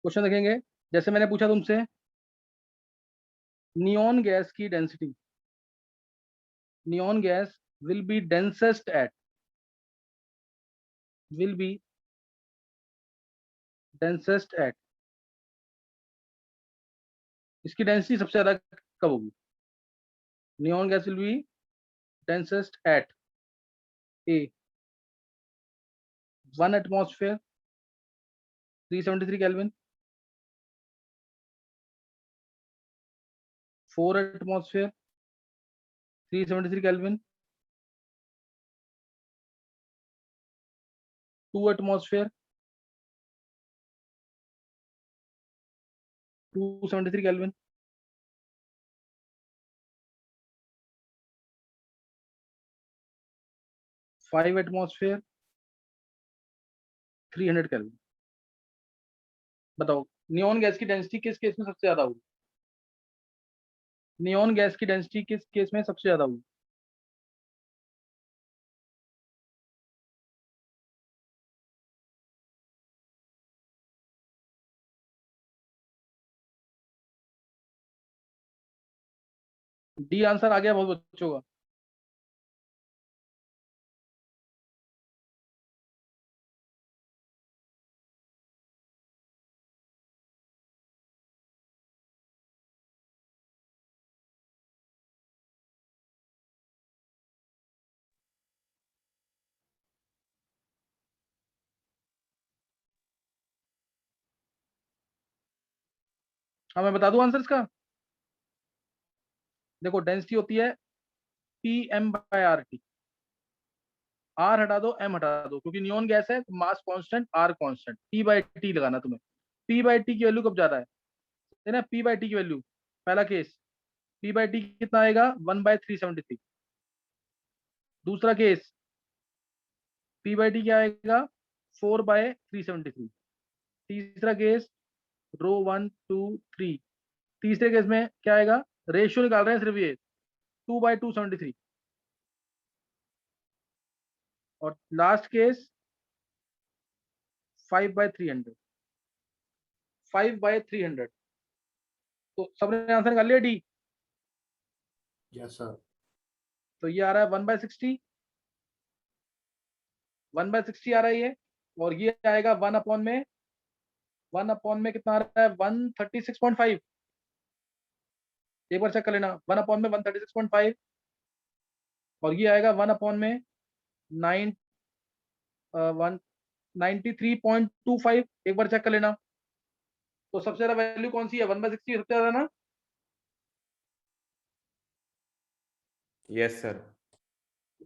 Question देखेंगे। जैसे मैंने पूछा तुमसे, नियॉन गैस की density, neon gas will be densest at, will be densest at, इसकी डेंसिटी सबसे ज्यादा कब होगी? Neon gas will be densest at a 1 atmosphere 373 kelvin, 4 atmosphere 373 kelvin, 2 atmosphere 273 kelvin, 5 atmosphere 300 kelvin. बताओ, नियॉन गैस की density किस case में सबसे ज्यादा होगी? नियॉन गैस की डेंसिटी किस केस में सबसे ज्यादा होगी? डी आंसर आ गया बहुत बच्चों का। हाँ, मैं बता दूं आंसर इसका। देखो, डेंसिटी होती है Pm/RT। आर हटा दो, एम हटा दो, क्योंकि नियॉन गैस है, mass constant, are constant, P/T लगाना तुम्हें। P/T की वैल्यू कब ज्यादा है ना? P/T की वैल्यू, पहला केस, P/T कितना आएगा? 1/373। दूसरा केस, P/T क्या आएगा? 4/373। तीसरा केस, रो 1 2 3। तीसरे केस में क्या आएगा? रेशियो निकाल रहे हैं सिर्फ ये, 2/273। और लास्ट केस 5/300, 5/300। तो सबने आंसर निकाल लिया डी। Yes sir. तो ये आ रहा है 1/60, 1/60 आ रहा है ये। और ये आएगा 1/में कितना आ रहा है? 136.5। एक बार चेक कर लेना, 1/में 136.5। और ये आएगा 1/में 9 193.25। एक बार चेक कर लेना। तो सबसे ज्यादा वैल्यू कौन सी है? 1/60 सबसे ज्यादा ना? Yes sir.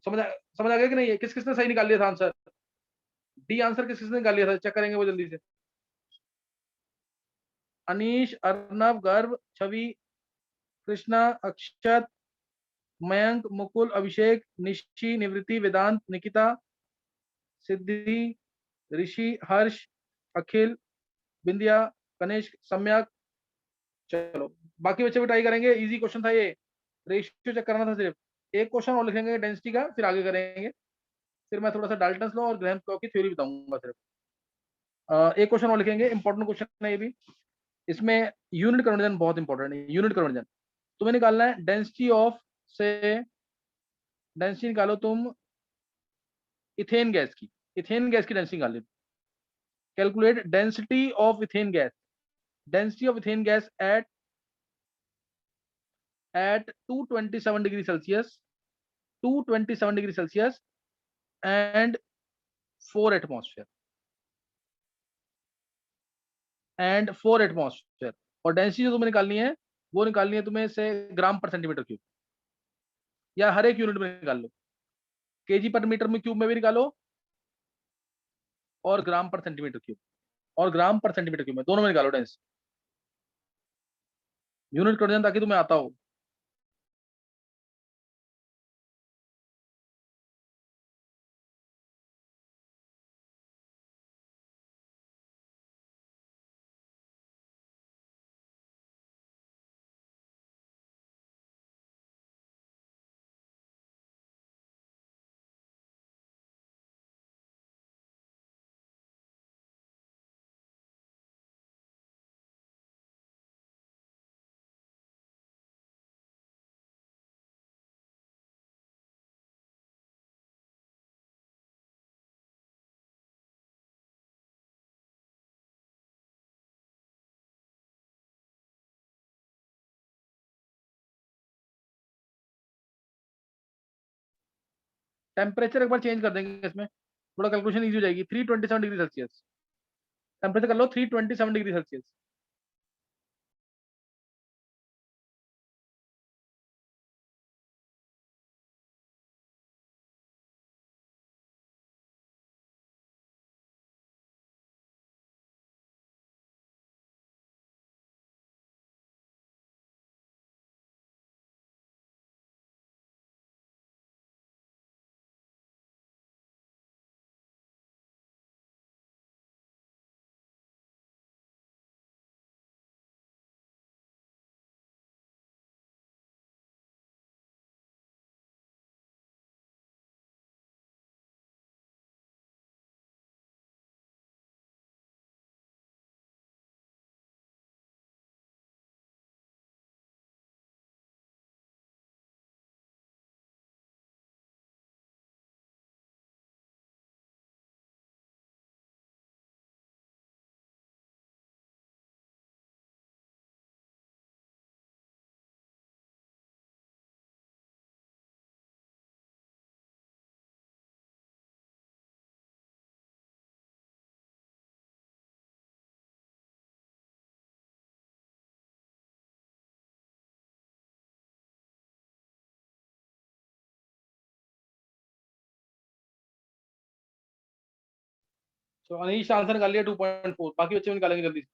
समझ आ, समझ आ गया कि नहीं? है किस किसने सही निकाल लिया था आंसर? डी आंसर किस किसने निकाल लिया था? चेक करेंगे वो जल्दी से। अनीश, अर्नब, गर्भ, छवि, कृष्णा, अक्षत, मयंक, मुकुल, अभिषेक, निशी, निवृत्ति, वेदांत, निकिता, सिद्धि, ऋषि, हर्ष, अखिल, बिंदिया, कनिष्क, सम्यक। चलो, बाकी बच्चे भी ट्राई करेंगे। इजी क्वेश्चन था ये, रेशियो चेक करना था सिर्फ। एक क्वेश्चन और लिखेंगे डेंसिटी का, फिर आगे करेंगे। फिर मैं थोड़ा सा डाल्टन लॉ और ग्राहम लॉ की थ्योरी बताऊंगा सिर्फ। एक क्वेश्चन और लिखेंगे, इंपॉर्टेंट क्वेश्चन है ये भी। इसमें यूनिट कन्वर्जन बहुत इंपॉर्टेंट है। यूनिट कन्वर्जन तुम्हें निकालना है, डेंसिटी ऑफ से, डेंसिटी निकालो तुम इथेन गैस की, इथेन गैस की डेंसिटी निकाल लो। Calculate density of ethane gas, density of ethane gas at 227 degree Celsius, 227 degree Celsius and 4 atmosphere, and 4 atmosphere. और डेंसिटी जो तुम्हें निकालनी है, वो निकालनी है तुम्हें से ग्राम पर सेंटीमीटर क्यूब, या हर एक यूनिट में निकाल लो। केजी पर मीटर में क्यूब में भी निकालो, और ग्राम पर सेंटीमीटर क्यूब, और ग्राम पर सेंटीमीटर क्यूब में, दोनों में निकालो डेंसिटी, यूनिट कन्वर्जन, ताकि तुम्हें आता हो। टेम्परेचर एक बार चेंज कर देंगे इसमें, थोड़ा कैलकुलेशन इजी हो जाएगी। 327 डिग्री सेल्सियस टेम्परेचर कर लो, 327 डिग्री सेल्सियस। तो अनीश आंसर निकाल लिया 2.4, बाकी बच्चे भी निकालेंगे जल्दी से।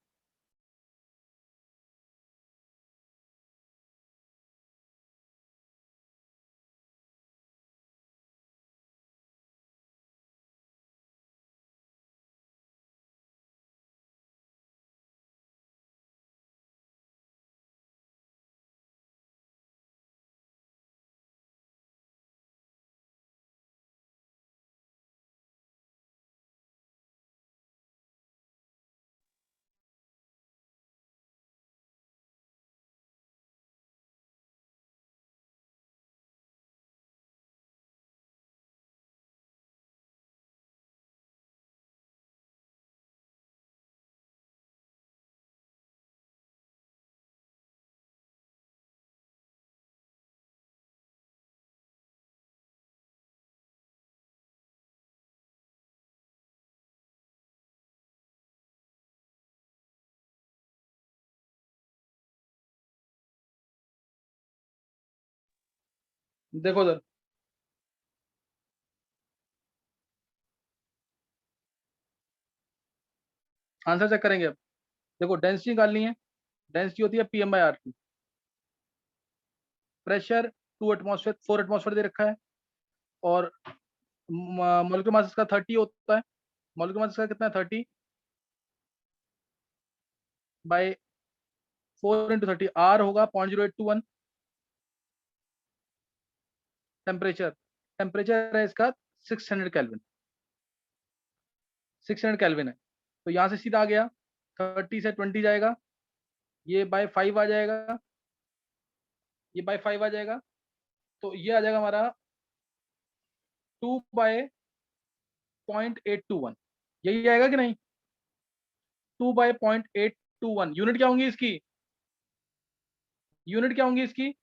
देखो सर, आंसर चेक करेंगे अब। देखो डेंसिटी निकालनी है, डेंसिटी होती है PM/RT। प्रेशर 2 एटमॉस्फेयर 4 एटमॉस्फेयर दे रखा है, और मॉलिक्यूलर मास इसका 30 होता है। मॉलिक्यूलर मास इसका कितना है? 30 बाय 4 × 30, R होगा 0.0821। टेम्परेचर, टेम्परेचर है इसका 600 केल्विन, 600 केल्विन है। तो यहाँ से सीधा आ गया, 30 से 20 जाएगा, ये बाय 5 आ जाएगा, ये बाय 5 आ जाएगा, तो ये आ जाएगा हमारा 2/0.821। यही आएगा कि नहीं? 2/0.821। यूनिट क्या होंगी इसकी? यूनिट क्या होंगी इसकी?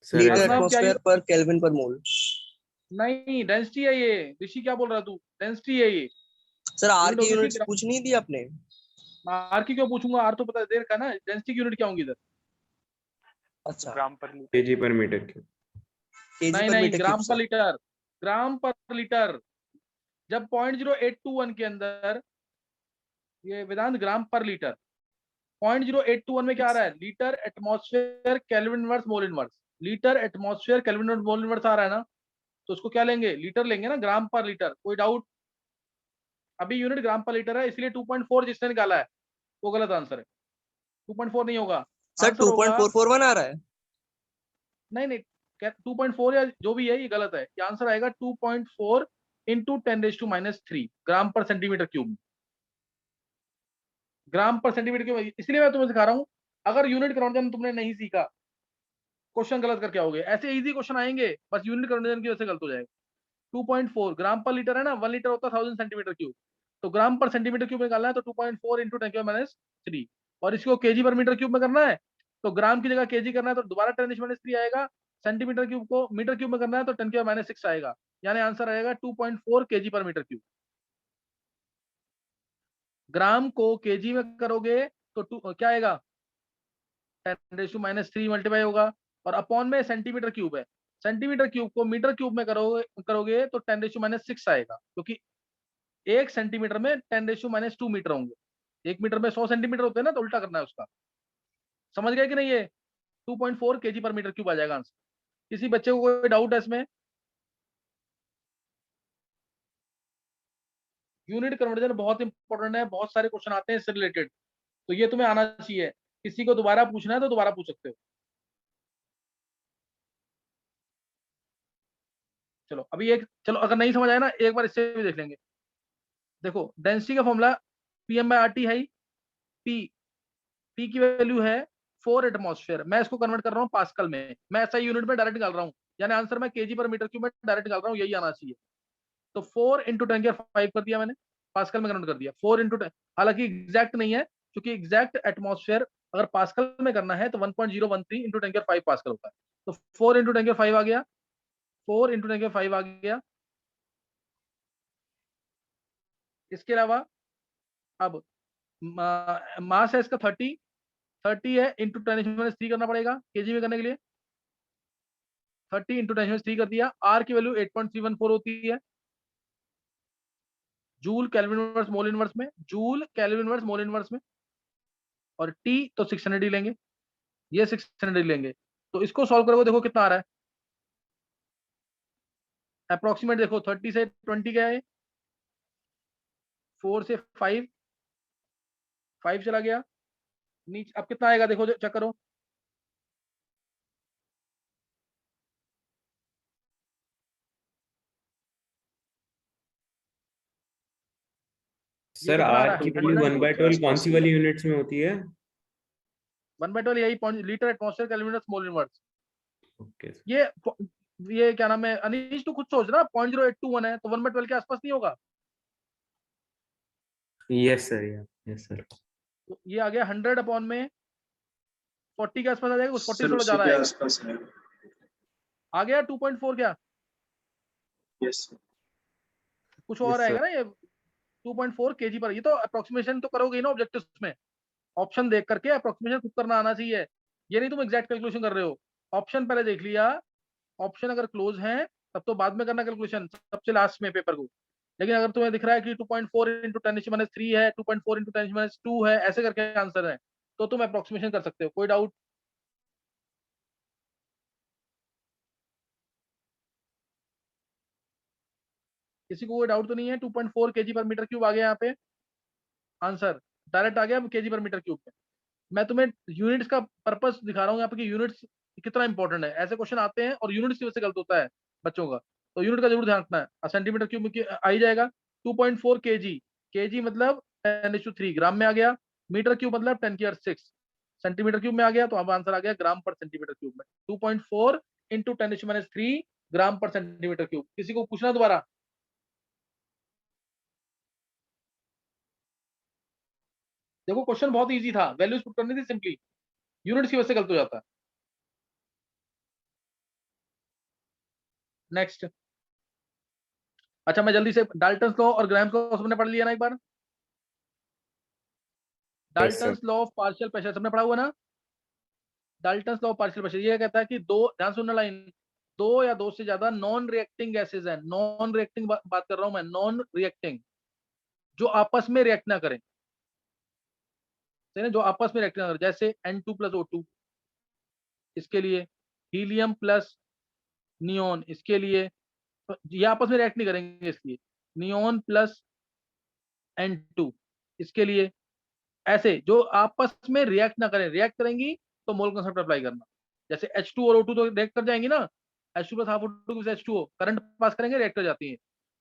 सर मीटर मतलब क्या एटमॉस्फेयर पर केल्विन पर मोल। नहीं, डेंसिटी है ये। ऋषि क्या बोल रहा तू? डेंसिटी है ये। सर आर की होगी यूनिट्स इसकी। पूछ नहीं दी आपने? आर की क्यों पूछूंगा? आर तो पता दे रखा है ना। डेंसिटी की यूनिट क्या होंगी इधर? अच्छा, ग्राम पर लीटर, केजी पर मीटर क्यूब। केजी नहीं पर नहीं, मीटर क्यूब ग्राम पर सर। लीटर, ग्राम पर लीटर। जब 0.0821 के अंदर, ये वेदांत ग्राम पर लीटर, 0.0821 में क्या आ रहा है? Litre atmosphere kelvin inverse mole inverse. Litre atmosphere kelvin inverse mole inverse आ रहा है ना, तो उसको क्या लेंगे? लीटर लेंगे ना, ग्राम पर लीटर। कोई डाउट? अभी यूनिट ग्राम पर लीटर है, इसलिए 2.4 जिसने निकाला है वो गलत आंसर है। 2.4 नहीं होगा सर आंसर, होगा 2.441 आ रहा है। नहीं नहीं, 2.4 या जो भी है ये गलत है। ये आंसर आएगा 2.4 इंटू 10⁻³ ग्राम पर सेंटीमीटर क्यूब। ग्राम पर सेंटीमीटर क्यूब, इसलिए मैं तुम्हें सिखा रहा हूँ। अगर यूनिट कन्वर्जन तुमने नहीं सीखा, क्वेश्चन गलत करके आओगे। ऐसे इजी क्वेश्चन आएंगे, बस यूनिट कन्वर्जन की वजह से गलत हो जाएगा। 2.4 ग्राम पर लीटर है ना, 1 लीटर होता है 1000 सेंटीमीटर क्यूब, तो ग्राम पर सेंटीमीटर क्यूब निकालना है, तो 2.4 इंटू 10⁻³ और इसको केजी पर मीटर क्यूब में करना है तो ग्राम की जगह केजी करना है तो दोबारा 10⁻³ आएगा। सेंटीमीटर क्यूब को मीटर क्यूब में करना है तो 10⁻⁶ आएगा, यानी आंसर आएगा 2.4 केजी पर मीटर क्यूब। ग्राम को केजी में करोगे तो क्या आएगा, 10⁻³ मल्टीप्लाई होगा, और अपॉन में सेंटीमीटर क्यूब है, सेंटीमीटर क्यूब को मीटर क्यूब में करोगे तो 10⁻⁶ आएगा, क्योंकि 1 सेंटीमीटर में 10⁻² मीटर होंगे। 1 मीटर में 100 सेंटीमीटर होते हैं ना, तो उल्टा करना है उसका। समझ गए कि नहीं? ये 2.4 केजी पर मीटर क्यूब आ जाएगा आंसर। किसी बच्चे को कोई डाउट है इसमें? यूनिट कन्वर्जन बहुत इंपॉर्टेंट है, बहुत सारे क्वेश्चन आते हैं इससे रिलेटेड, तो ये तुम्हें आना चाहिए। किसी को दोबारा पूछना है तो दोबारा पूछ सकते हो। चलो अभी एक, चलो अगर नहीं समझ आया ना, एक बार इससे भी देख लेंगे। देखो डेंसिटी का फॉर्मूला PM/RT है, पी की वैल्यू है 4 एटमॉस्फेयर। मैं इसको कन्वर्ट कर रहा हूँ पास्कल में, मैं ऐसा यूनिट में डायरेक्ट निकाल रहा हूँ, यानी आंसर मैं केजी पर मीटर क्यूब में डायरेक्ट निकाल रहा हूँ, यही आना चाहिए। तो 4 × 10⁵ कर दिया मैंने, पास्कल में कन्वर्ट कर दिया। 4 × 10, हालांकि एग्जैक्ट नहीं है, क्योंकि एग्जैक्ट एटमॉस्फेयर अगर पास्कल में करना है तो 1.013 × 10⁵ पास्कल होता है। तो 4 × 10⁵ आ गया, 4 × 10⁵ आ गया। इसके अलावा अब मास है इसका 30 है, इंटू 10⁻³ करना पड़ेगा केजी में करने के लिए। 30 × 10⁻³ कर दिया। आर की वैल्यू 8.314 होती है, joule kelvin inverse mole inverse में, joule kelvin inverse mole inverse में। और टी तो 600 ही लेंगे, ये 600 ही लेंगे। तो इसको सॉल्व करोगे, देखो कितना आ रहा है अप्रोक्सीमेट। देखो 30 से 20 गया है, 4 से 5 चला गया नीचे। अब कितना आएगा देखो, चेक करो। ये सर कितना आ आर रहा है, की वैल्यू 1/12 कौन सी वाली यूनिट्स में होती है? 1/12 यही litre atmosphere kelvin mole inverse. Okay ये क्या नाम है अनीश, तू खुद सोच ना, 0.0821 है तो 1/12 के आसपास नहीं होगा। Yes sir, yes sir. तो ये आ गया 100 अपॉन में 40 के आसपास आ जाएगा, उस 40 से सर थोड़ा उसी ज्यादा के आएगा। आसपास है। आ गया 2.4 क्या, यस कुछ और यस आएगा सर। ना ये 2.4 केजी पर। ये तो अप्रोक्सीमेशन तो करोगे ही ना ऑब्जेक्टिव्स में, ऑप्शन देख करके अप्रोक्सीमेशन खुद करना आना चाहिए। ये नहीं तुम एग्जैक्ट कैलकुलेशन कर रहे हो, ऑप्शन पहले देख लिया, ऑप्शन अगर क्लोज है तब तो बाद में करना कैलकुलेशन, सबसे लास्ट में पेपर को। लेकिन अगर तुम्हें दिख रहा है कि 2.4 × 10⁻³ है, 2.4 × 10⁻² है, ऐसे करके आंसर है, तो तुम अप्रोक्सीमेशन कर सकते हो। कोई डाउट? किसी को कोई डाउट तो नहीं है? 2.4 केजी पर मीटर क्यूब आ गया यहाँ पे आंसर, डायरेक्ट आ गया केजी पर मीटर क्यूब में। मैं तुम्हें यूनिट्स का पर्पस दिखा रहा हूँ यहाँ पे कि यूनिट्स कितना इंपॉर्टेंट है। ऐसे क्वेश्चन आते हैं और यूनिट्स की वजह से गलत होता है बच्चों का, तो यूनिट का जरूर ध्यान रखना है। सेंटीमीटर क्यूब में आ ही जाएगा। 2.4 केजी, केजी मतलब 10⁻³ ग्राम में आ गया, मीटर क्यूब मतलब 10⁻⁶, सेंटीमीटर क्यूब में आ गया, तो अब आंसर आ गया ग्राम पर सेंटीमीटर क्यूब में। 2.4 × 10⁻³ ग्राम पर सेंटीमीटर क्यूब। किसी को पूछना दोबारा? देखो क्वेश्चन बहुत इजी था, वैल्यूज पुट करनी थी सिंपली, यूनिट्स की वजह से गलत हो जाता है। नेक्स्ट, अच्छा मैं जल्दी से, डाल्टन्स लॉ और ग्राम्स लॉ सबने पढ़ लिया ना एक बार? Yes sir. Dalton's law of partial pressure सबने पढ़ा हुआ ना? Dalton's law of partial pressure ये कहता है कि दो, ध्यान सुनना लाइन, दो या दो से ज्यादा नॉन रिएक्टिंग गैसेज हैं, नॉन रिएक्टिंग बात कर रहा हूं मैं, नॉन रिएक्टिंग, जो आपस में रिएक्ट ना करें, सही ना, जो आपस में रिएक्ट ना करें, जैसे N2 + O2 इसके लिए, हीलियम प्लस नियोन इसके लिए, तो ये आपस में रिएक्ट नहीं करेंगे, इसलिए नियोन प्लस N2 इसके लिए। ऐसे जो आपस में रिएक्ट ना करें, रिएक्ट करेंगी तो मोल कंसेप्ट अप्लाई करना। जैसे H2 और O2 तो रिएक्ट कर जाएंगी ना, H2 + ½ O2 H2O, current pass करेंगे, रिएक्ट कर जाती है,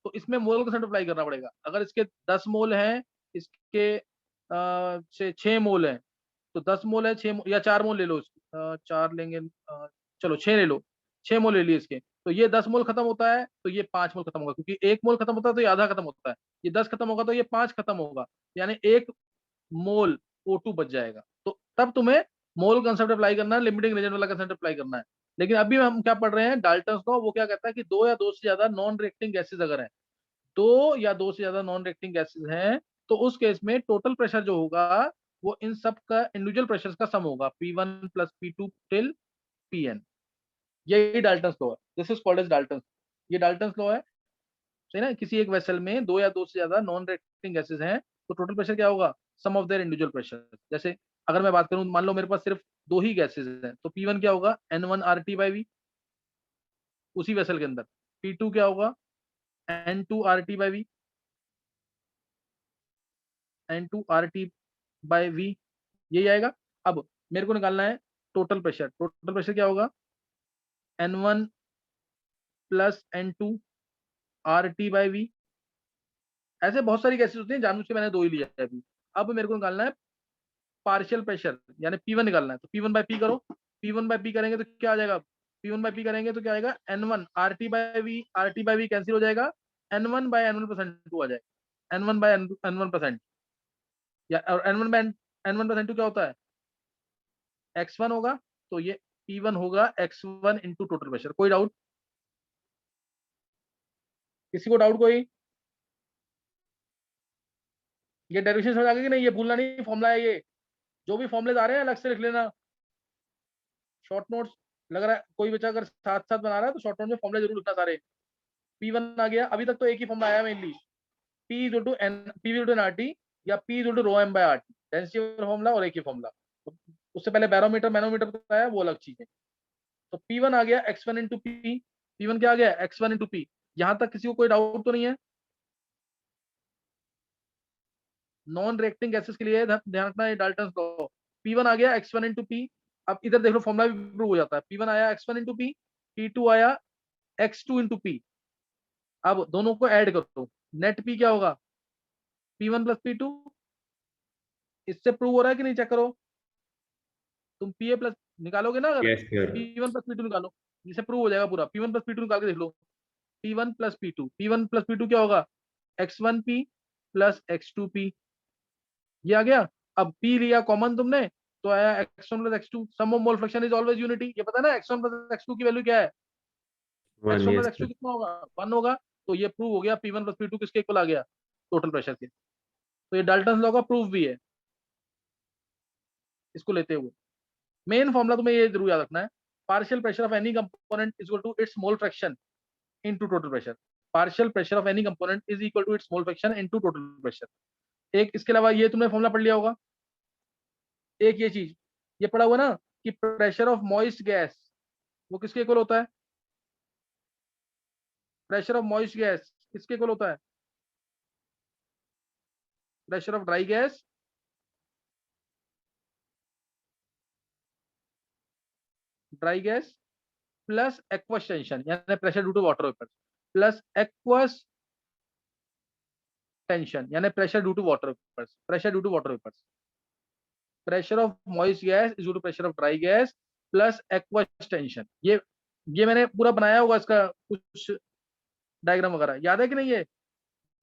तो इसमें मोल कंसेप्ट अप्लाई करना पड़ेगा। अगर इसके 10 मोल हैं, इसके से 6 मोल हैं, तो 10 मोल है, 6 या 4 मोल ले लो, 4 लेंगे, चलो 6 ले लो, 6 मोल ले लिए इसके, तो ये 10 मोल खत्म होता है तो ये 5 मोल खत्म होगा, क्योंकि 1 मोल खत्म होता है तो ये आधा खत्म होता है, ये 10 खत्म होगा तो ये 5 खत्म होगा, यानी 1 मोल O2 बच जाएगा। तो तब तुम्हें मोल कंसेप्ट अप्लाई करना है, लिमिटिंग रीजन वाला कंसेप्ट अप्लाई करना है। लेकिन अभी हम क्या पढ़ रहे हैं, डाल्टन्स लॉ। वो क्या कहता है कि दो या दो से ज्यादा नॉन रिएक्टिंग गैसेज अगर है, दो या दो से ज्यादा नॉन रिएक्टिंग गैसेज हैं, तो उस केस में टोटल प्रेशर जो होगा वो इन सब का इंडिविजुअल प्रेशर का सम होगा, P1 plus P2 till Pn। यही डाल्टन्स लॉ है, this is called as Dalton's. ये डाल्टन्स लॉ है, सही ना। किसी एक वेसल में दो या दो से ज्यादा नॉन रिएक्टिंग गैसेज हैं, तो टोटल प्रेशर क्या होगा, सम ऑफ देयर इंडिविजुअल प्रेशर। जैसे अगर मैं बात करूं, मान लो मेरे पास सिर्फ दो ही गैसेज हैं, तो P1 क्या होगा, N1RT/V उसी वेसल के अंदर। P2 क्या होगा, N2RT/V, N2RT/V, यही आएगा। अब मेरे को निकालना है टोटल प्रेशर। टोटल प्रेशर क्या होगा, N1 प्लस N2RT/V। ऐसे बहुत सारी गैसेज होती हैं, जानबूझ के मैंने दो ही लिया है अभी। अब मेरे को निकालना है पार्शियल प्रेशर, यानी P1 निकालना है। तो P1/P करो, P1/P करेंगे तो क्या आ जाएगा, P1/P करेंगे तो क्या आएगा, N1RT/V, RT/V कैंसिल हो जाएगा, N1/N1+N2 आ जाएगा, N1/N1%। या और N1/N1+N2 क्या होता है, X1 होगा। तो ये P1 होगा X1 इंटू टोटल प्रेशर। कोई डाउट, किसी को डाउट कोई? ये डेरिवेशन समझ आ गई कि नहीं, ये भूलना नहीं, फॉर्मूला है ये। जो भी फॉर्मूले आ रहे हैं अलग से लिख लेना, शॉर्ट नोट्स। लग रहा है कोई बच्चा अगर साथ साथ बना रहा है तो शॉर्ट नोट में फॉर्मूले जरूर लिखना सारे। P1 आ गया, अभी तक तो एक ही फॉर्मूला आया मेनली, P=N या P=ρm/RT, डेंसिटी फॉर्मूला और एक ही फॉर्मूला। तो उससे पहले बैरोमीटर मैनोमीटर बताया, वो अलग चीज है। तो P1 आ गया X1 इंटू P, P1 क्या आ गया, X1 इंटू P। यहां तक किसी को कोई डाउट तो नहीं है? नॉन रिएक्टिंग गैसेस के लिए ध्यान रखना है डाल्टन्स लॉ। P1 आ गया X1 इंटू P। अब इधर देख लो फॉर्मूला भी प्रूव हो जाता है। P1 आया X1 इंटू P, P2 आया X2 इंटू P। अब दोनों को ऐड करो, नेट P क्या होगा, P1 प्लस P2। इससे प्रूव हो रहा है कि नहीं, चेक करो। तुम PA प्लस निकालोगे ना, अगर yes sir. P1 plus P2 निकालो, जिससे प्रूव हो जाएगा पूरा। P1 प्लस P2 निकाल के देख लो, P1 plus P2, P1 plus P2 क्या होगा, X1P प्लस X2P। ये आ गया। अब P लिया कॉमन तुमने, तो आया X1 plus X2। Sum of mole fraction is always unity, ये पता है ना। X1 प्लस X2 की वैल्यू क्या है, 1, X1 yes plus X2 sir. कितना होगा, 1 होगा। तो ये प्रूव हो गया, P1 प्लस P2 किसके इक्वल आ गया, टोटल प्रेशर के। तो ये डाल्टन्स लॉ का प्रूफ भी है, इसको लेते हुए मेन फॉर्मूला तुम्हें ये जरूर याद रखना है, partial pressure of any component is equal to its mole fraction into total pressure. Partial pressure of any component is equal to its mole fraction into total pressure. एक इसके अलावा ये तुमने फॉर्मूला पढ़ लिया होगा, एक ये चीज ये पढ़ा हुआ ना कि प्रेशर ऑफ मॉइस्ट गैस वो किसके इक्वल होता है, प्रेशर ऑफ मॉइस्ट गैस किसके इक्वल होता है, pressure of dry gas plus aqueous tension, यानी pressure due to water vapours, plus aqueous tension यानी pressure due to water vapours, pressure due to water vapours. Pressure of moist gas is due to pressure of dry gas plus aqueous tension. ये मैंने पूरा बनाया होगा, इसका कुछ diagram वगैरह याद है कि नहीं?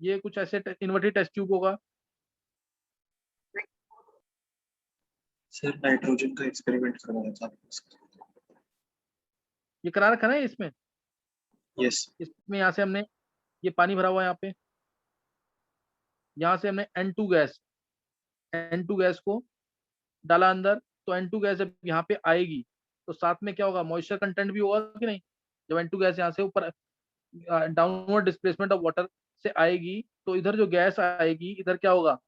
ये कुछ ऐसे इन्वर्टेड टेस्ट ट्यूब होगा। सर नाइट्रोजन का एक्सपेरिमेंट करवाया था। ये करा रखा ना इसमें, यस। इसमें यहाँ से हमने ये पानी भरा हुआ है, यहाँ पे यहाँ से हमने N2 गैस को डाला अंदर। तो N2 गैस जब यहाँ पे आएगी तो साथ में क्या होगा, मॉइस्चर कंटेंट भी होगा कि नहीं। जब N2 गैस यहाँ से ऊपर डाउनवर्ड डिस्प्लेसमेंट ऑफ वाटर से आएगी, तो इधर जो गैस आएगी, इधर क्या होगा,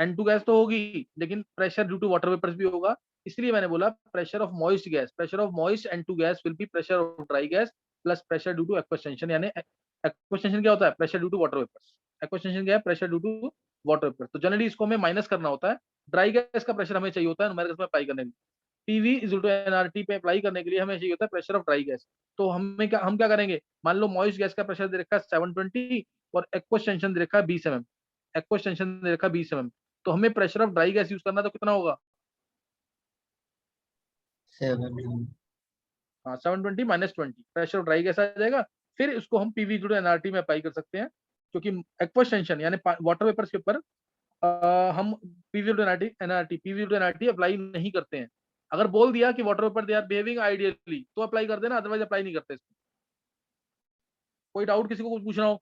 N2 गैस तो होगी, लेकिन pressure due to water vapours भी होगा। इसलिए मैंने बोला pressure of moist gas, pressure of moist N2 gas will be pressure of dry gas plus pressure due to aqueous tension. यानी एक्वस टेंशन क्या होता है, pressure due to water vapours. Aqueous tension क्या है, pressure due to water vapours. तो generally इसको हमें minus करना होता है, ड्राई गैस का प्रेशर हमें चाहिए होता है न्यूमेरिकल्स में अप्लाई करने के लिए। PV इज टू NRT पे अप्लाई करने के लिए हमें चाहिए होता है प्रेशर ऑफ ड्राई गैस। तो हम क्या करेंगे, मान लो मॉइस्ट गैस का प्रेशर दे रखा है 720 और एक्वस टेंशन दे रखा है 20 mm, एक्वस टेंशन दे रखा है 20 mm। तो हमें pressure of dry gas use करना, तो कितना होगा, 720 minus 20 pressure of dry gas आ जाएगा। फिर इसको हम PV टू NRT में अप्लाई कर सकते हैं, क्योंकि एक्वस टेंशन यानी वाटर वेपर्स के ऊपर हम पीवी टू एनआरटी अप्लाई नहीं करते हैं। अगर बोल दिया कि water vapour they are behaving ideally तो अप्लाई कर देना, अदरवाइज अप्लाई नहीं करते इसको। कोई डाउट किसी को कुछ पूछना हो,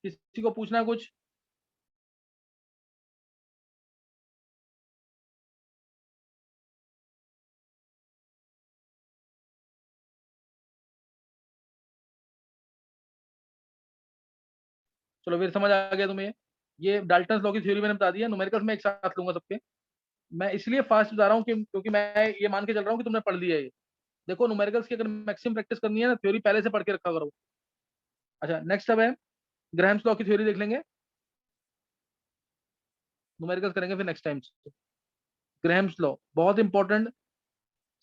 किसी को पूछना है कुछ? चलो फिर समझ आ गया तुम्हें। ये डाल्टन्स लॉ की थ्योरी मैंने बता दिया, न्यूमेरिकल्स में एक साथ लूंगा सबके। मैं इसलिए फास्ट बता रहा हूँ क्योंकि मैं ये मान के चल रहा हूँ कि तुमने पढ़ लिया है ये। देखो न्यूमेरिकल्स की अगर मैक्सिमम प्रैक्टिस करनी है ना, थ्योरी पहले से पढ़ के रखा करो। अच्छा नेक्स्ट अब है ग्राहम्स लॉ की थ्योरी देख लेंगे, न्यूमेरिकल्स करेंगे फिर नेक्स्ट टाइम। ग्राहम्स लॉ बहुत इंपॉर्टेंट,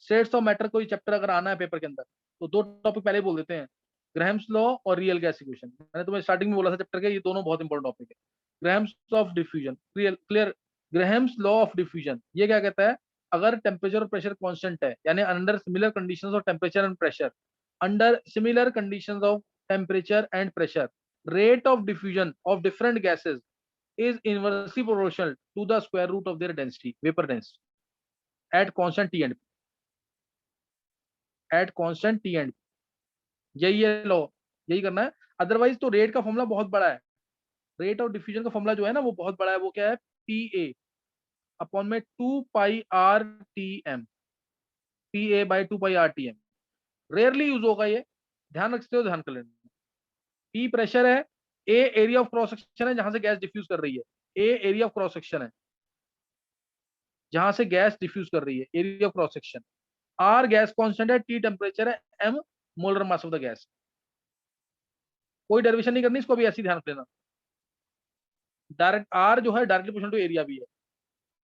स्टेट्स ऑफ मैटर कोई चैप्टर अगर आना है पेपर के अंदर तो दो टॉपिक पहले बोल देते हैं, ग्राहम्स लॉ और रियल गैस इक्वेशन। मैंने तुम्हें स्टार्टिंग में बोला था चैप्टर के, ये दोनों बहुत इंपॉर्टेंट टॉपिक है। Graham's of diffusion, clear? Graham's law of diffusion ये क्या कहता है? अगर टेम्परेचर और प्रेशर कांस्टेंट है, यानी under similar conditions of temperature and pressure, under similar conditions of temperature and pressure, rate of diffusion of different gases is inversely proportional to the square root of their density, vapor density, at constant T and P, at constant T and P। यही है law, यही करना है। Otherwise तो rate का formula बहुत बड़ा है, रेट ऑफ डिफ्यूजन का फॉर्मूला जो है ना वो बहुत बड़ा है। वो क्या है? पी ए अपॉन में 2 π/r/Tm, PA/2 π/R/Tm। Rarely use होगा ये, ध्यान रखते हो, ध्यान कर लेना। पी प्रेशर है, A area of cross section है जहां से गैस डिफ्यूज कर रही है, A area of cross section है जहां से गैस डिफ्यूज कर रही है, area of cross section. R gas constant है, टी टेम्परेचर है, M molar mass of the gas. कोई डेरिवेशन नहीं करनी इसको, भी ऐसी ध्यान रख लेना। डायरेक्ट आर जो है डायरेक्टली प्रोपोर्शनल टू एरिया भी है,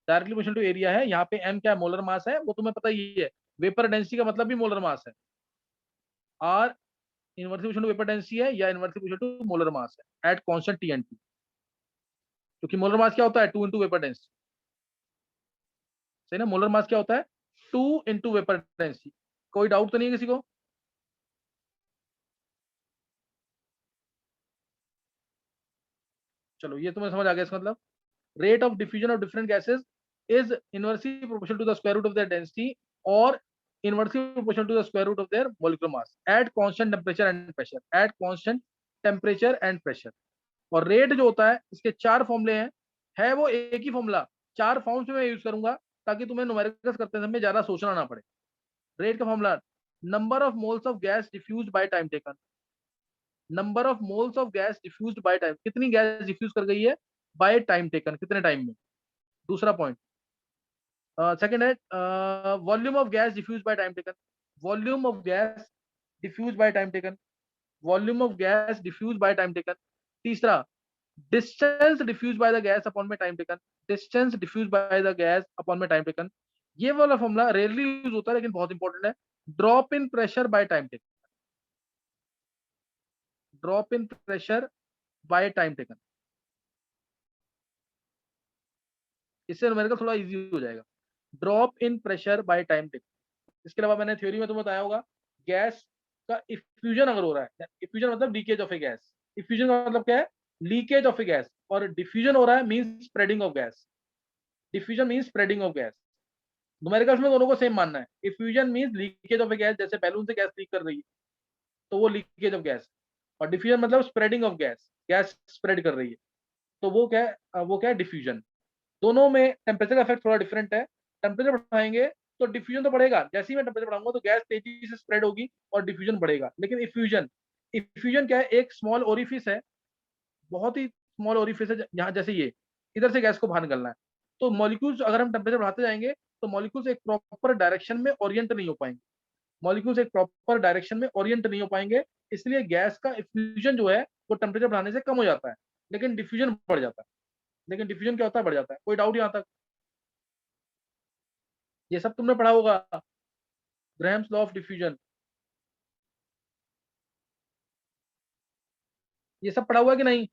डायरेक्टली प्रोपोर्शनल टू एरिया है। यहाँ पे एम क्या है? मोलर मास है, वो तुम्हें पता ही है। वेपर डेंसिटी का मतलब भी मोलर मास है। R inversely proportional to vapour density है या inversely proportional to molar mass है at constant T and T. क्योंकि मोलर मास क्या होता है? 2 इंटू वेपर डेंसिटी, सही ना? मोलर मास क्या होता है? 2 इंटू वेपर डेंसिटी। कोई डाउट तो नहीं है किसी को? चलो ये तुम्हें समझ आ गया इसका मतलब। Rate of diffusion of different gases is inversely proportional to the square root of their density और inversely proportional to the square root of their molecular mass at constant temperature and pressure, at constant temperature and pressure. और rate जो होता है इसके 4 फॉर्मूले हैं, है वो एक ही फॉर्मूला, 4 फॉर्म्स में मैं यूज करूंगा ताकि तुम्हें न्यूमेरिकल्स करते समय ज्यादा सोचना ना पड़े। रेट का formula, number of moles of gas diffused by time taken, number of moles of gas diffused by time, कितनी गैस डिफ्यूज कर गई है बाय टाइम टेकन, कितने टाइम में। दूसरा पॉइंट, सेकंड है volume of gas diffuse by time taken, volume of gas diffuse by time taken, volume of gas diffuse by time taken. तीसरा, distance diffuse by the gas upon में time taken, distance diffuse by the gas upon में time taken. ये वाला formula rarely use होता है लेकिन बहुत important है। Drop in pressure by time taken, drop in pressure by time taken. इससे न्यूमेरिकल थोड़ा इजी हो जाएगा। Drop in pressure by time taken. इसके अलावा मैंने थ्योरी में तुम्हें बताया होगा, गैस का इफ्यूजन अगर हो रहा है, इफ्यूजन मतलब leakage of A gas, effusion का मतलब क्या है? Leakage of A gas. और डिफ्यूजन हो रहा है means spreading of gas, diffusion means spreading of gas. Numericals में दोनों को सेम मानना है। Effusion means leakage of A gas, जैसे बैलून से गैस लीक कर रही है तो वो लीकेज ऑफ गैस। और डिफ्यूजन मतलब spreading of gas, gas spread कर रही है तो वो क्या है? वो क्या है? डिफ्यूजन। दोनों में टेम्परेचर का इफेक्ट थोड़ा डिफरेंट है। टेम्परेचर बढ़ाएंगे तो डिफ्यूजन तो बढ़ेगा, जैसे ही मैं टेम्परेचर बढ़ाऊंगा तो गैस तेजी से स्प्रेड होगी और डिफ्यूजन बढ़ेगा। लेकिन इफ्यूजन, इफ्यूजन क्या है? एक स्मॉल ओरिफिस है, बहुत ही स्मॉल ओरिफिस है, यहाँ जैसे ये इधर से गैस को बाहर निकलना है। तो मॉलिक्यूल्स अगर हम टेम्परेचर बढ़ाते जाएंगे तो मॉलिक्यूल्स एक प्रॉपर डायरेक्शन में ओरिएंट नहीं हो पाएंगे, मॉलिक्यूल्स एक प्रॉपर डायरेक्शन में ओरिएंट नहीं हो पाएंगे। इसलिए गैस का इफ्यूजन जो है वो टेम्परेचर बढ़ाने से कम हो जाता है, लेकिन डिफ्यूजन बढ़ जाता है। लेकिन डिफ्यूजन क्या होता है? बढ़ जाता है। कोई डाउट यहाँ तक? ये सब तुमने पढ़ा होगा, ग्राहम्स लॉ ऑफ डिफ्यूजन, ये सब पढ़ा हुआ है कि नहीं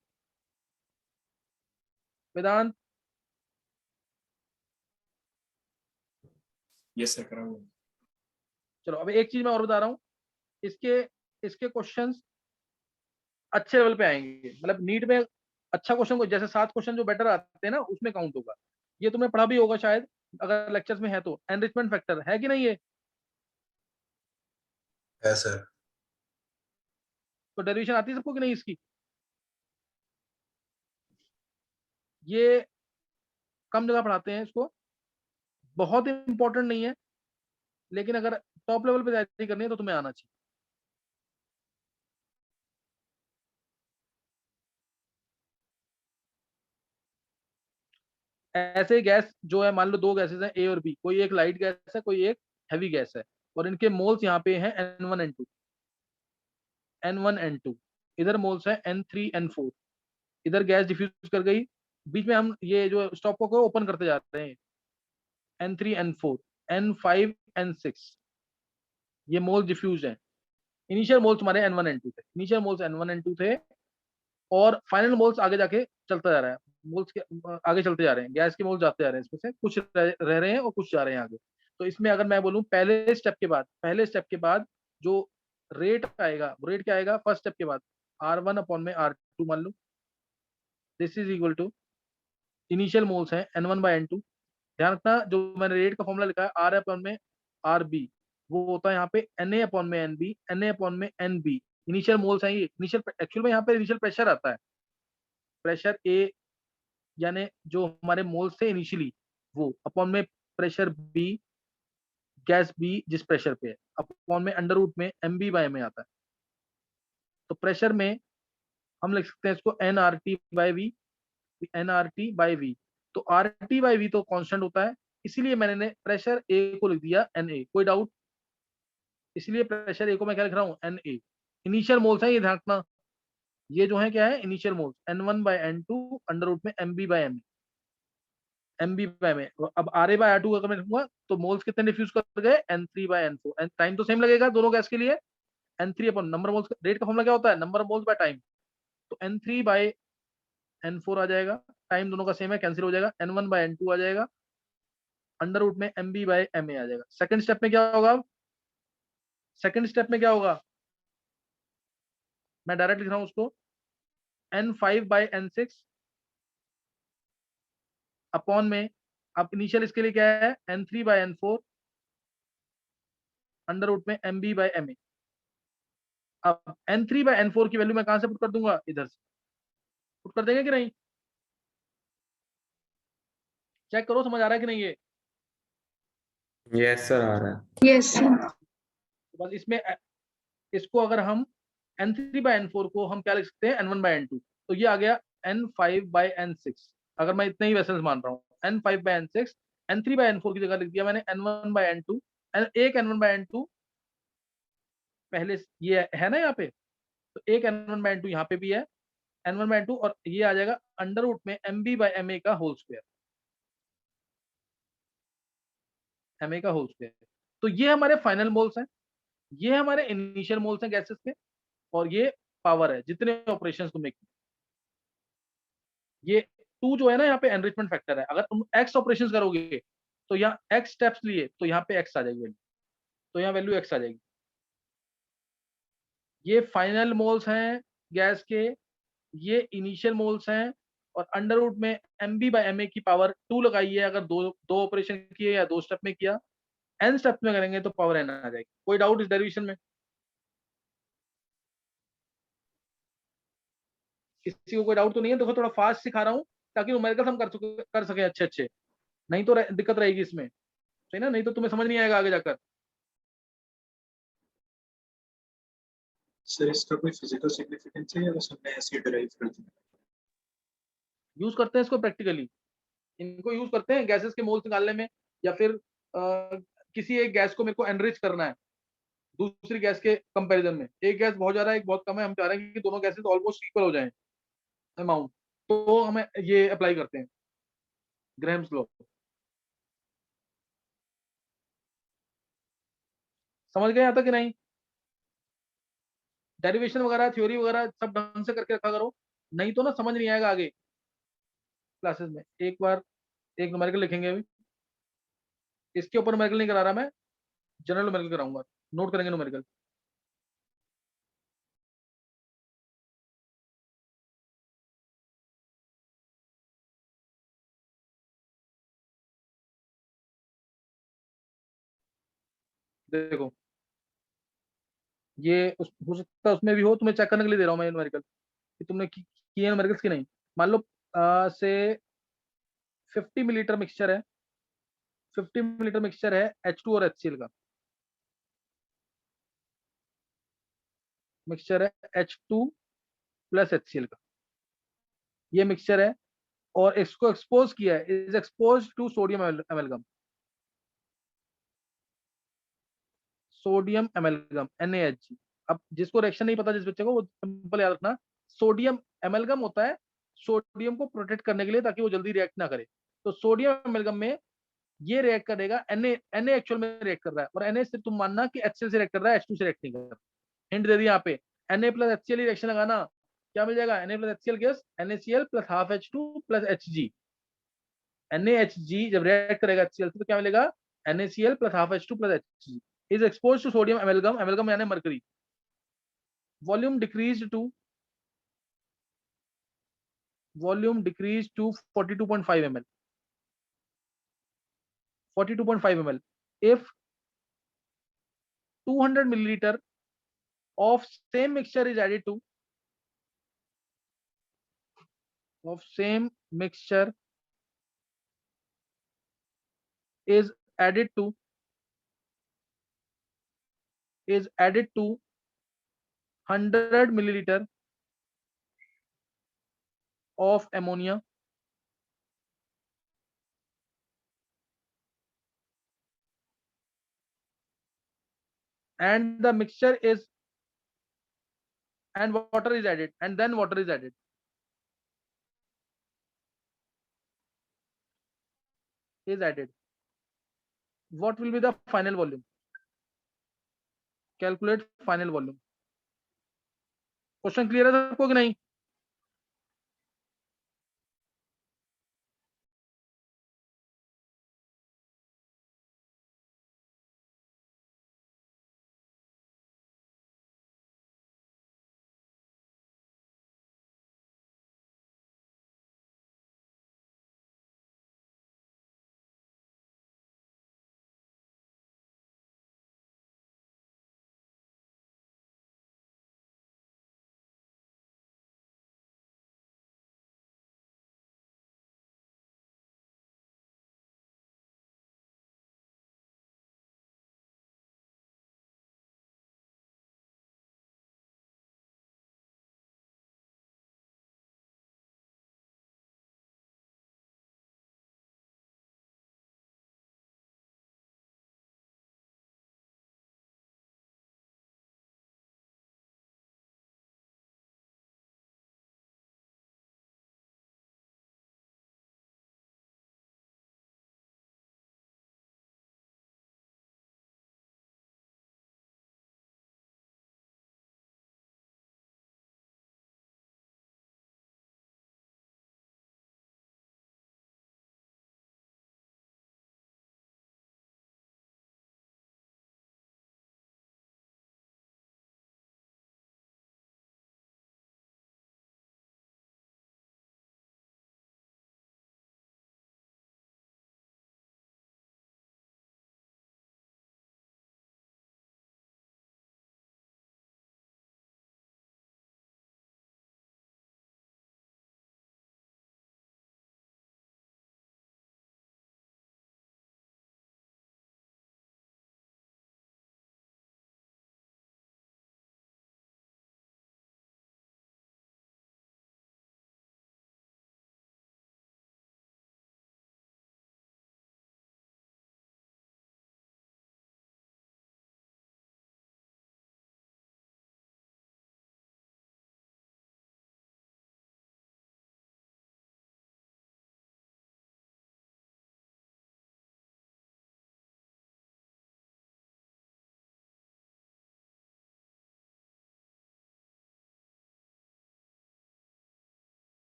वेदांत? यस सर, करा हुआ है। चलो अब एक चीज मैं और बता रहा हूँ, इसके इसके क्वेश्चंस अच्छे लेवल पे आएंगे, मतलब नीट में अच्छा क्वेश्चन को जैसे 7 क्वेश्चन जो बेटर आते हैं ना उसमें काउंट होगा। ये तुमने पढ़ा भी होगा शायद, अगर लेक्चर्स में है तो, एनरिचमेंट फैक्टर है कि नहीं ये? है सर। तो डेरिवेशन आती है सबको कि नहीं इसकी? ये कम जगह पढ़ाते हैं इसको, बहुत इंपॉर्टेंट नहीं है, लेकिन अगर टॉप लेवल पे तैयारी करनी है तो तुम्हें आना चाहिए। ऐसे गैस जो है, मान लो दो गैसेस हैं ए और बी, कोई एक लाइट गैस है कोई एक हैवी गैस है, और इनके मोल्स यहाँ पे हैं N1 N2, N1 N2, इधर मोल्स है N3 N4, इधर गैस डिफ्यूज कर गई, बीच में हम ये जो स्टॉप को ओपन करते जा रहे हैं, N3 N4 N5 N6, ये मोल्स डिफ्यूज है। इनिशियल मोल्स हमारे N1 N2 थे, इनिशियल मोल्स N1 N2 थे, और फाइनल मोल्स आगे जाके चलता जा रहा है, मोल्स के आगे चलते जा रहे हैं, गैस के मोल्स जाते जा रहे हैं, इसमें से कुछ रह रहे हैं और कुछ जा रहे हैं आगे। तो इसमें अगर मैं बोलूं पहले स्टेप के बाद जो रेट आएगा, वो रेट क्या आएगा? फर्स्ट स्टेप के बाद R1 अपॉन में R2 मान लो, this is equal to initial moles है N1/N2। ध्यान रखना जो मैंने रेट का फॉर्मूला लिखा है R अपॉन में RB, वो होता है यहाँ पे Na अपॉन में NB, Na अपॉन में NB। इनिशियल मोल्स है ये, इनिशियल एक्चुअल में यहाँ पे इनिशियल प्रेशर आता है, प्रेशर A यानी जो हमारे मोल्स थे इनिशियली वो, अपॉन में प्रेशर B, गैस B जिस प्रेशर पे है, अपॉन में अंडर रूट में MB/Ma आता है। तो प्रेशर में हम लिख सकते हैं इसको nRT/V, nRT/V। तो RT/V तो कांस्टेंट होता है, इसीलिए मैंने प्रेशर A को लिख दिया Na। कोई डाउट? इसलिए प्रेशर A को मैं क्या लिख रहा हूँ? Na। इनिशियल मोल्स है ये, ध्यान रखना, ये जो है क्या है? Initial moles N1/N2 under root में MB/Ma, MB/Ma। अब RA/R2 अगर मैं लिखूंगा तो मोल्स कितने डिफ्यूज कर गए? N3/N4। टाइम तो सेम लगेगा दोनों गैस के लिए, N3 upon number moles, rate का फॉर्मूला क्या होता है? Number moles by time. तो N3/N4 आ जाएगा, टाइम दोनों का सेम है, कैंसिल हो जाएगा, N1/N2 आ जाएगा, अंडर रूट में MB/Ma आ जाएगा। सेकंड स्टेप में क्या होगा? सेकंड स्टेप में क्या होगा? मैं डायरेक्ट लिख रहा हूं उसको, N5/N6 अपॉन में, अब इनिशियल इसके लिए क्या है? N3/N4 अंडर रूट में MB/Ma। अब N3/N4 की वैल्यू मैं कहां से पुट कर दूंगा? इधर से पुट कर देंगे कि नहीं? चेक करो समझ आ रहा है कि नहीं ये? यस सर आ रहा है। Yes sir. तो बस इसमें इसको अगर हम N3/N4 को हम क्या लिख सकते हैं? N1/N2। तो ये आ गया N5/N6, अगर मैं इतने ही वेसल्स मान रहा हूँ, N5/N6, N3/N4 की जगह लिख दिया मैंने N1/N2। एक N1/N2 पहले ये है ना यहाँ पे, तो एक N1/N2 यहाँ पे भी है, N1/N2, और ये आ जाएगा अंडर रूट में MB/Ma का होल स्क्वायर, Ma का होल स्क्वायर। तो ये हमारे फाइनल मोल्स हैं, ये हमारे इनिशियल मोल्स हैं गैसेस के, और ये पावर है जितने ऑपरेशंस तुमने किए। ये 2 जो है ना यहाँ पे एनरिचमेंट फैक्टर है, अगर तुम x ऑपरेशंस करोगे तो यहाँ x स्टेप्स लिए तो यहाँ पे x आ जाएगी वैल्यू, तो यहाँ वैल्यू x आ जाएगी। ये फाइनल मोल्स हैं गैस के, ये इनिशियल मोल्स हैं, और अंडर रूट में MB/Ma की पावर 2 लगाई है, अगर दो दो ऑपरेशन किए या 2 स्टेप में किया, n स्टेप में करेंगे तो पावर n आ जाएगी। कोई डाउट इस डेरिवेशन में? किसी को कोई डाउट तो नहीं है? देखो थोड़ा फास्ट सिखा रहा हूँ ताकि न्यूमेरिकल्स हम कर सके अच्छे अच्छे, नहीं तो दिक्कत रहेगी इसमें, सही ना? नहीं तो तुम्हें समझ नहीं आएगा आगे जाकर। सर इसका कोई फिजिकल सिग्निफिकेंस है या बस हमने ऐसे ही डिराइव कर दिया? यूज करते हैं इसको प्रैक्टिकली, इनको यूज करते हैं गैसेस के मोल्स निकालने में, या फिर किसी एक गैस को मेरे को एनरिच करना है दूसरी गैस के कंपैरिजन में, एक गैस बहुत ज्यादा है एक बहुत कम है, हम चाह रहे हैं कि दोनों गैसेस ऑलमोस्ट इक्वल हो जाएं अमाउंट, तो हमें ये अप्लाई करते हैं ग्राहम्स लॉ। समझ गए यहाँ तक कि नहीं? डेरिवेशन वगैरह थ्योरी वगैरह सब ढंग से करके रखा करो, नहीं तो ना समझ नहीं आएगा आगे क्लासेस में। एक बार एक न्यूमेरिकल लिखेंगे अभी, इसके ऊपर न्यूमेरिकल नहीं करा रहा मैं, जनरल न्यूमेरिकल कराऊंगा, नोट करेंगे न्यूमेरिकल। देखो ये हो सकता है उसमें भी हो, तुम्हें चेक करने के लिए दे रहा हूँ मैं न्यूमेरिकल कि तुमने किए न्यूमेरिकल्स की नहीं। मान लो से 50 मिलीलीटर मिक्सचर है, 50 मिलीलीटर मिक्सचर है H2 और HCl का। मिक्सचर है H2 प्लस HCl का, ये मिक्सचर है। और इसको एक्सपोज किया है, is expose to sodium amalgam, sodium amalgam NaHg। अब जिसको रिएक्शन नहीं पता, जिस बच्चे को, वो सिंपल याद रखना, सोडियम एमेलगम होता है सोडियम को प्रोटेक्ट करने के लिए, ताकि वो जल्दी रिएक्ट ना करे। तो सोडियम एमेलगम में ये रिएक्ट करेगा, Na एक्चुअल में रिएक्ट कर रहा है, और Na से तुम मानना कि HCl से रिएक्ट कर रहा है, H2 से रिएक्ट नहीं कर रहा। हिंट दे दी यहाँ पे, Na प्लस HCl ही रिएक्शन लगाना, क्या मिल जाएगा? Na plus HCl gas NaCl plus half H2 plus Hg। NaHg जब रिएक्ट करेगा HCl से तो क्या मिलेगा? NaCl plus half H2 plus Hg is expose to sodium amalgam, amalgam यानी mercury. Volume decrease to 42.5 ml, 42.5 ml if 200 milliliter of same mixture is added to, of same mixture is added to, is added to 100 milliliter of ammonia, and the mixture is, and water is added, and then water is added, is added, what will be the final volume? Calculate final volume। Question clear है सबको कि नहीं?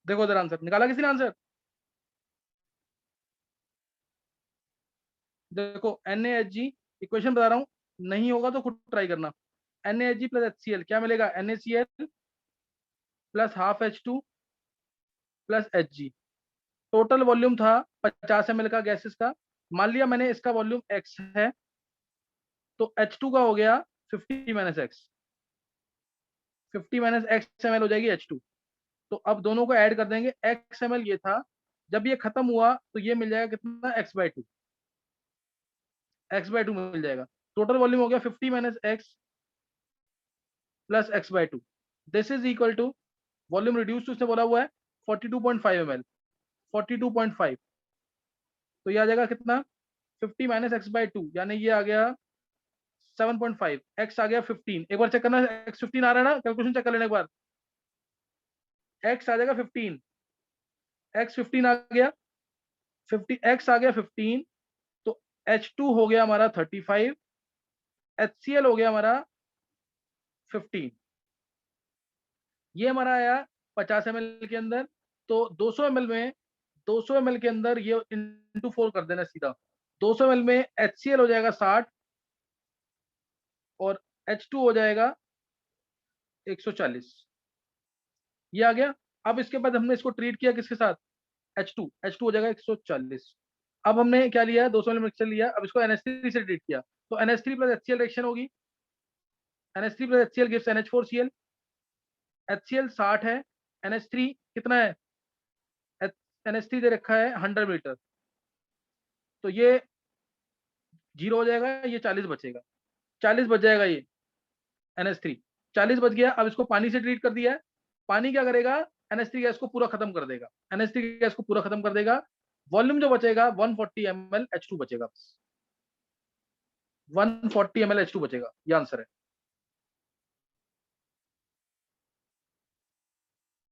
देखो इधर answer निकाला किसी ने answer? देखो NaHG इक्वेशन बता रहा हूं, नहीं होगा तो खुद ट्राई करना। NaHG प्लस HCl क्या मिलेगा? NaCl plus half H2 plus Hg। Total volume था 50 ml का गैसेस का। मान लिया मैंने इसका वॉल्यूम x है, तो H2 का हो गया 50 minus x, 50 minus x ml हो जाएगी H2। तो अब दोनों को ऐड कर देंगे, x ml ये था, जब ये खत्म हुआ तो ये मिल जाएगा कितना? x/2, x/2 मिल जाएगा। टोटल वॉल्यूम हो गया 50 minus x plus x/2। This is equal to volume reduce to, उसने बोला हुआ है 42.5 ml, 42.5, तो ये आ जाएगा कितना? 50 माइनस x/2 यानी ये आ गया 7.5, x आ गया 15। एक बार चेक करना, x 15 आ रहा है ना? कैलकुलेशन चेक कर लेना एक बार। x आ जाएगा 15, x 15 आ गया, 50 x आ गया 15, तो H2 हो गया हमारा 35, HCl हो गया हमारा 15। ये हमारा आया 50 ml के अंदर, तो 200 ml में, 200 ml के अंदर ये इंटू 4 कर देना सीधा। 200 ml में HCl हो जाएगा 60 और H2 हो जाएगा 140। ये आ गया। अब इसके बाद हमने इसको ट्रीट किया किसके साथ? H2 हो जाएगा 140। अब हमने क्या लिया? 200 ml मिक्सचर लिया, अब इसको NH3 से ट्रीट किया, तो NH3 प्लस HCl रिएक्शन होगी। NH3 plus HCl gives NH4Cl। HCl 60 है, NH3 कितना है? NH3 दे रखा है 100 मीटर, तो ये 0 हो जाएगा, ये 40 बचेगा, 40 बच जाएगा ये NH3, 40 बच गया। अब इसको पानी से ट्रीट कर दिया है, पानी क्या करेगा? NH3 गैस को पूरा खत्म कर देगा, NH3 गैस को पूरा खत्म कर देगा। वॉल्यूम जो बचेगा 140 ml H2 बचेगा, बस 140 ml H2 बचेगा, ये आंसर है।